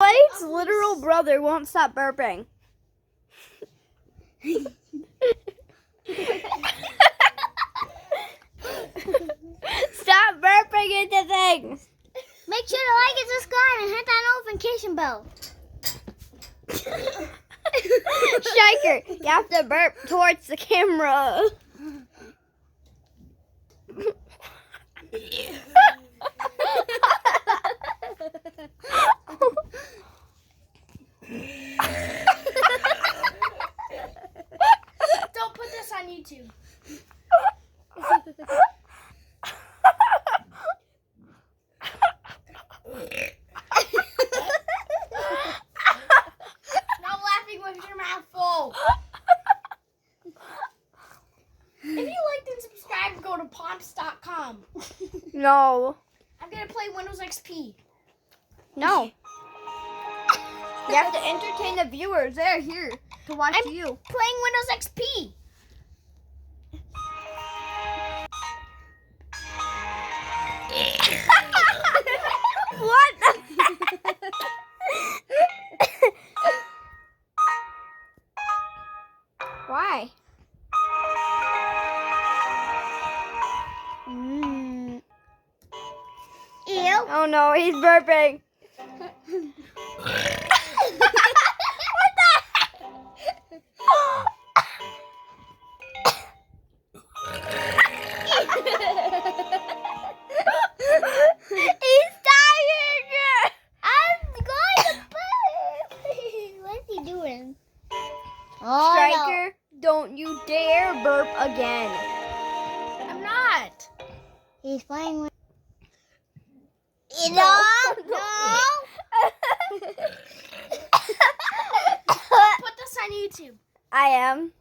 Blade's literal brother won't stop burping. Stop burping into things. Make sure to like and subscribe and hit that notification bell. Stryker, you have to burp towards the camera. Don't put this on YouTube. Not laughing with your mouth full. If you liked and subscribed, go to pomps.com. No. I'm gonna play Windows XP. No. You have to entertain the viewers. They're here to watch you. Playing Windows XP. What? Why? Ew. Oh no, he's burping. What the? He's dying. I'm going to burp. What's he doing? Oh, Stryker, don't you dare burp again. I'm not. He's playing with. No. No. Put this on YouTube. I am.